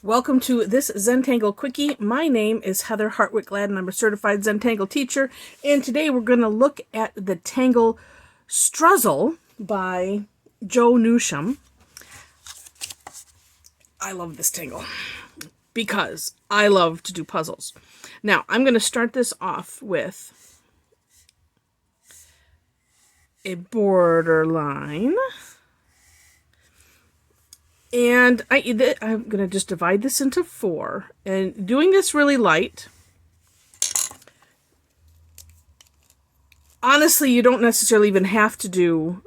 Welcome to this Zentangle Quickie. My name is Heather Hartwick Gladden. I'm a Certified Zentangle Teacher, and today we're going to look at the tangle Struzzle by Jo Newsham. I love this tangle because I love to do puzzles. Now, I'm going to start this off with a borderline. And I'm going to just divide this into 4. And doing this really light. Honestly, you don't necessarily even have to do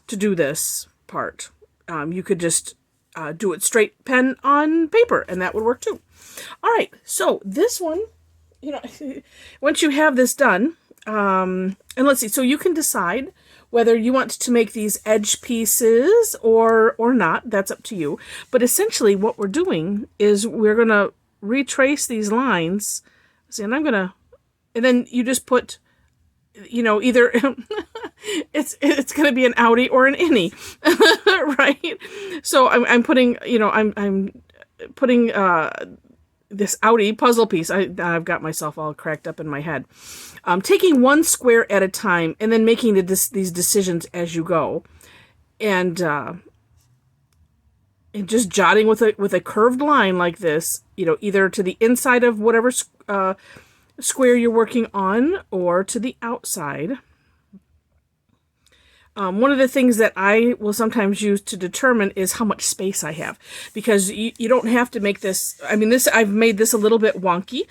this part. You could just do it straight pen on paper, and that would work too. All right, so this one, once you have this done, and let's see, so you can decide whether you want to make these edge pieces or not. That's up to you. But essentially what we're doing is we're going to retrace these lines. See, and and then you just put, either it's going to be an outie or an innie, right? So I'm putting, I'm putting this outie puzzle piece. I've got myself all cracked up in my head. Taking one square at a time and then making these decisions as you go, and just jotting with a curved line like this, either to the inside of whatever square you're working on or to the outside. One of the things that I will sometimes use to determine is how much space I have, because you don't have to make this. I mean, I've made this a little bit wonky.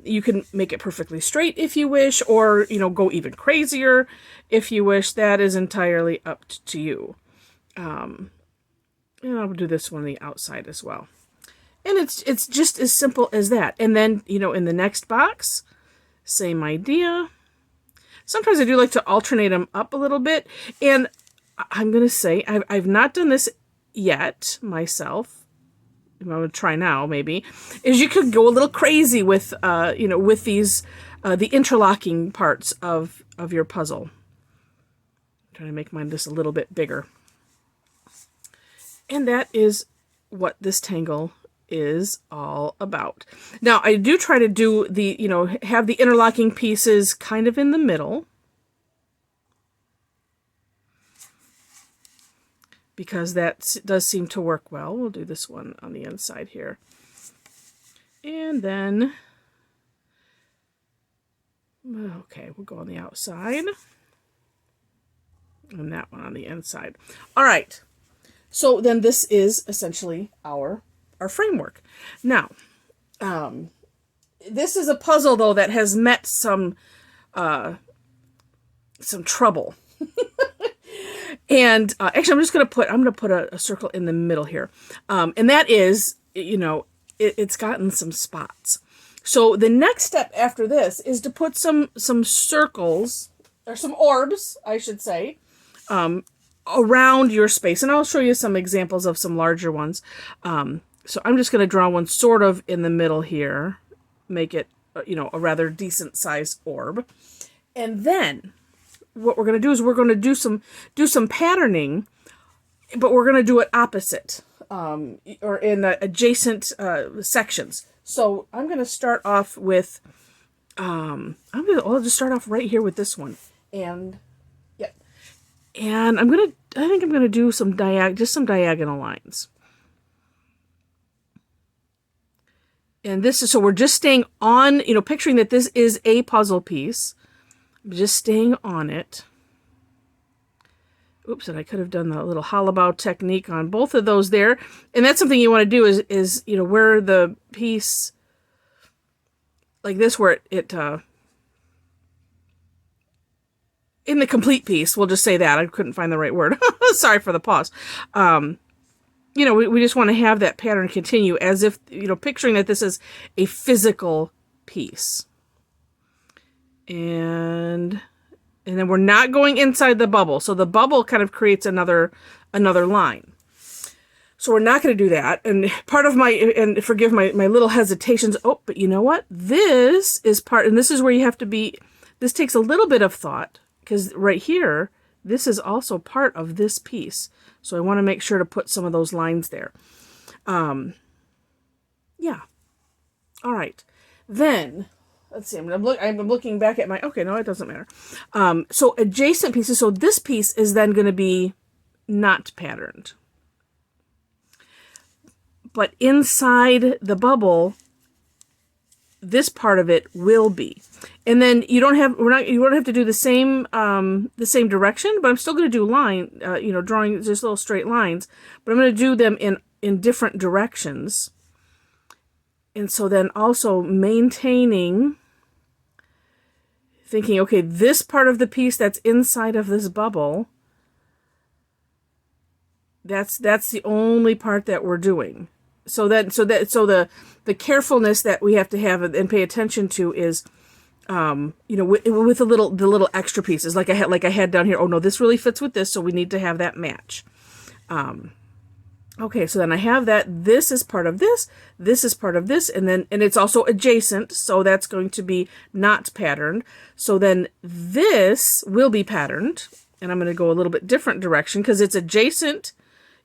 You can make it perfectly straight if you wish, or go even crazier if you wish. That is entirely up to you. And I'll do this one on the outside as well. And it's just as simple as that. And then in the next box, same idea. Sometimes I do like to alternate them up a little bit. And I'm going to say, I've not done this yet myself. I'm going to try now, maybe. Is you could go a little crazy with, with these, the interlocking parts of your puzzle. I'm trying to make mine just a little bit bigger. And that is what this tangle is all about. Now, I do try to do the, have the interlocking pieces kind of in the middle, because that does seem to work well. We'll do this one on the inside here. And then, okay, we'll go on the outside. And that one on the inside. All right. So then this is essentially our framework. Now, this is a puzzle though that has met some trouble. And actually, I'm going to put a circle in the middle here, and that is, it's gotten some spots. So the next step after this is to put some circles, or some orbs, I should say, around your space, and I'll show you some examples of some larger ones. So I'm just going to draw one sort of in the middle here, make it, a rather decent sized orb. And then what we're going to do is we're going to do some patterning, but we're going to do it opposite, or in adjacent sections. So I'm going to start off with, I'll just start off right here with this one. And yeah, and I think I'm going to do some diagonal lines. And this is, so we're just staying on, picturing that this is a puzzle piece. I'm just staying on it. Oops, and I could have done the little hollabow technique on both of those there. And that's something you want to do is where the piece, like this, where it in the complete piece, we'll just say that. I couldn't find the right word. Sorry for the pause. We just want to have that pattern continue as if, picturing that this is a physical piece. And then we're not going inside the bubble. So the bubble kind of creates another line. So we're not going to do that. And part of and forgive my little hesitations. Oh, but you know what? This is part, and this is where you have to be, this takes a little bit of thought, because right here, this is also part of this piece. So I want to make sure to put some of those lines there. Yeah. All right. Then, let's see. I'm looking back at my... Okay, no, it doesn't matter. So adjacent pieces. So this piece is then going to be not patterned. But inside the bubble, this part of it will be. And then you don't have to do the same direction, but I'm still going to do drawing just little straight lines, but I'm going to do them in different directions. And so then also maintaining, thinking, okay, this part of the piece that's inside of this bubble, that's the only part that we're doing. So the carefulness that we have to have and pay attention to is, with the little extra pieces, like I had down here. Oh no, this really fits with this, so we need to have that match. Okay, so then I have that. This is part of this. This is part of this, and it's also adjacent, so that's going to be not patterned. So then this will be patterned, and I'm going to go a little bit different direction because it's adjacent.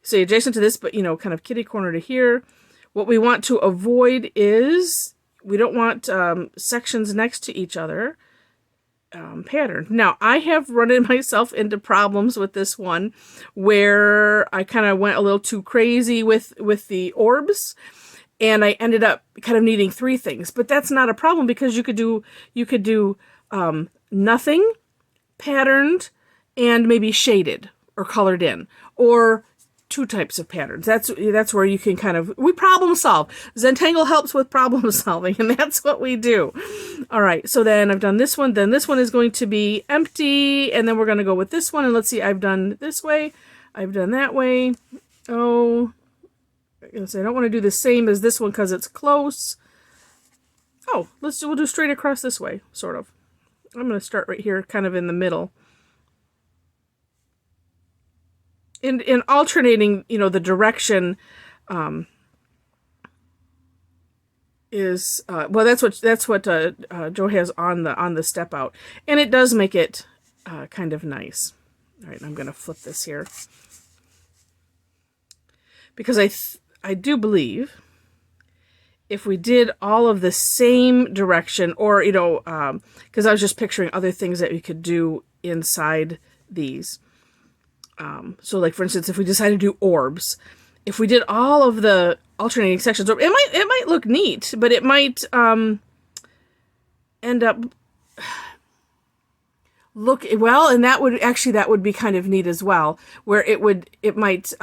So adjacent to this, but kind of kitty corner to here. What we want to avoid is we don't want sections next to each other patterned. Now, I have run myself into problems with this one where I kind of went a little too crazy with the orbs, and I ended up kind of needing 3 things. But that's not a problem because you could do nothing, patterned, and maybe shaded or colored in, or 2 types of patterns. That's where you can we problem solve. Zentangle helps with problem solving, and that's what we do. All right, so then I've done this one. Then this one is going to be empty, and then we're going to go with this one. And let's see, I've done this way. I've done that way. Oh, I don't want to do the same as this one because it's close. Oh, we'll do straight across this way, sort of. I'm going to start right here, kind of in the middle. In alternating, the direction is that's what Jo has on the step out, and it does make it kind of nice. All right, I'm going to flip this here because I do believe if we did all of the same direction, or because I was just picturing other things that we could do inside these. So like for instance, if we decided to do orbs, if we did all of the alternating sections, it might look neat, but it might end up look well, and that would be kind of neat as well, where it might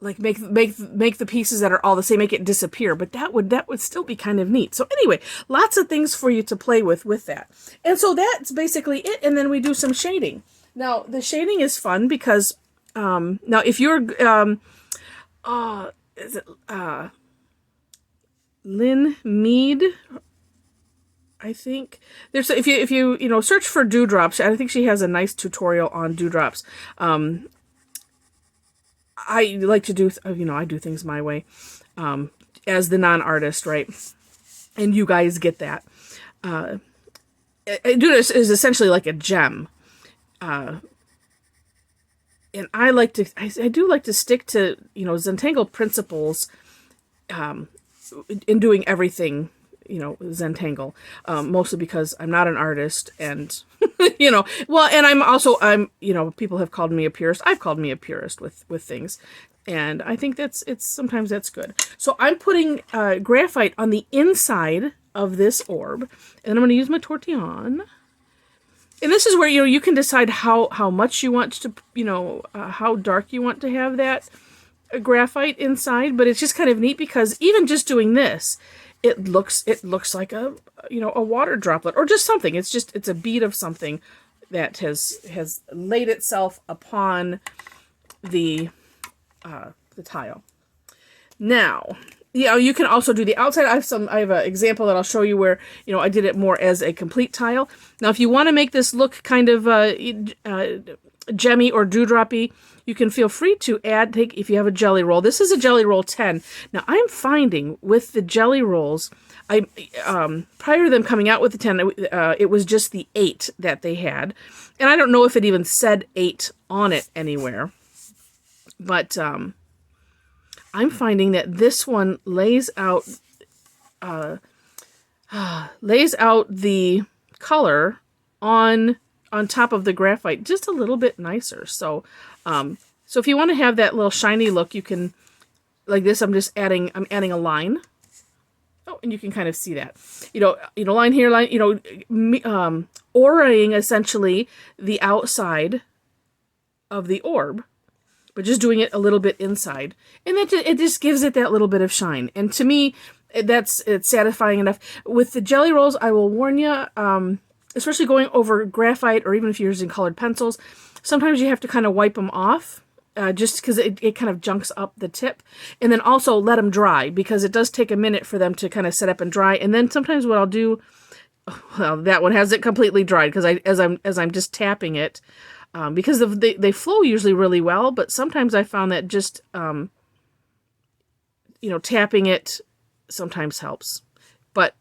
like make the pieces that are all the same, make it disappear, but that would still be kind of neat. So anyway, lots of things for you to play with that. And so that's basically it. And then we do some shading. Now the shading is fun because now if you're is it Lynn Mead, I think there's, if you search for dewdrops, I think she has a nice tutorial on dewdrops. I like to do, I do things my way, as the non-artist, right? And you guys get that. Dewdrops is essentially like a gem. And I do like to stick to, Zentangle principles, in doing everything, Zentangle, mostly because I'm not an artist, and and people have called me a purist. I've called me a purist with things, and I think sometimes that's good. So I'm putting graphite on the inside of this orb, and I'm going to use my tortillon. And this is where you can decide how much you want to, how dark you want to have that graphite inside. But it's just kind of neat because even just doing this, it looks like a water droplet or just something. It's a bead of something that has laid itself upon the tile. Now, you can also do the outside. I have an example that I'll show you where I did it more as a complete tile. Now, if you want to make this look kind of gemmy or dewdroppy, you can feel free to take if you have a jelly roll. This is a jelly roll 10. Now, I'm finding with the jelly rolls, prior to them coming out with the 10, it was just the 8 that they had. And I don't know if it even said 8 on it anywhere. But I'm finding that this one lays out the color on top of the graphite just a little bit nicer. So so if you want to have that little shiny look, you can, like this, I'm adding a line. Oh, and you can kind of see that. Line here, line, oraing essentially the outside of the orb, but just doing it a little bit inside. And it just gives it that little bit of shine. And to me, it's satisfying enough. With the jelly rolls, I will warn you, especially going over graphite, or even if you're using colored pencils, sometimes you have to kind of wipe them off. Just because it kind of junks up the tip. And then also let them dry, because it does take a minute for them to kind of set up and dry. And then sometimes what I'll do, well, that one hasn't completely dried, because as I'm just tapping it, because they flow usually really well, but sometimes I found that just tapping it sometimes helps. But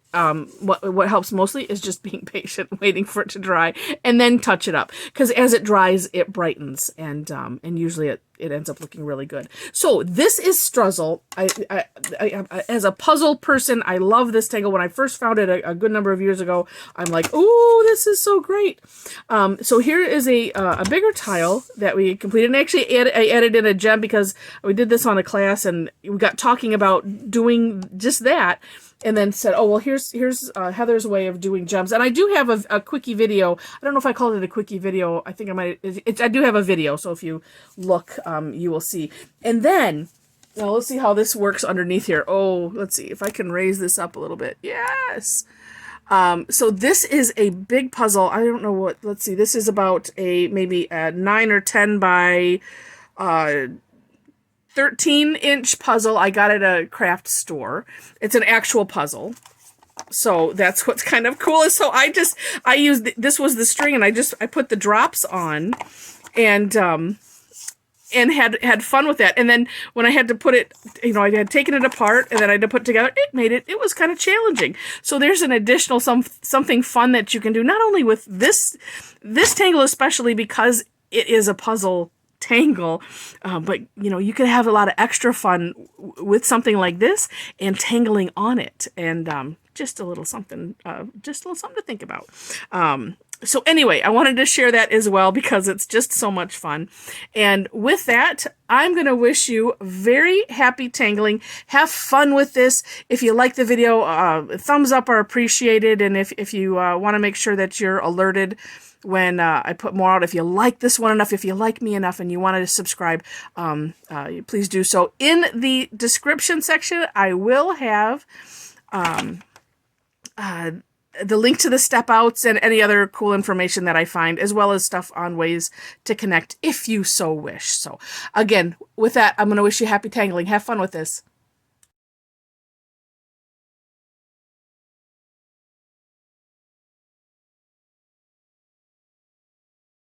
what helps mostly is just being patient, waiting for it to dry, and then touch it up. Because as it dries, it brightens, and usually it ends up looking really good. So this is Struzzle. I as a puzzle person, I love this tangle. When I first found it a good number of years ago, I'm like, oh, this is so great. So here is a bigger tile that we completed. And actually, I added in a gem because we did this on a class, and we got talking about doing just that. And then said, oh, well, here's Heather's way of doing gems. And I do have a Quickie video. I don't know if I called it a Quickie video. I think I might. I do have a video. So if you look, you will see. And then, now let's see how this works underneath here. Oh, let's see if I can raise this up a little bit. Yes. So this is a big puzzle. I don't know what. Let's see. This is about maybe a 9 or 10 by 13-inch puzzle I got at a craft store. It's an actual puzzle. So that's what's kind of cool. So I used, this was the string, and I put the drops on, and had fun with that. And then when I had to put it, I had taken it apart, and then I had to put it together, it was kind of challenging. So there's an additional something fun that you can do, not only with this tangle, especially because it is a puzzle tangle, but you could have a lot of extra fun with something like this and tangling on it, and just a little something to think about. So anyway, I wanted to share that as well, because it's just so much fun. And with that, I'm going to wish you very happy tangling. Have fun with this. If you like the video, thumbs up are appreciated. And if you want to make sure that you're alerted when I put more out, if you like this one enough, if you like me enough, and you want to subscribe, please do so. In the description section, I will have the link to the step outs and any other cool information that I find, as well as stuff on ways to connect if you so wish. So again, with that, I'm going to wish you happy tangling. Have fun with this.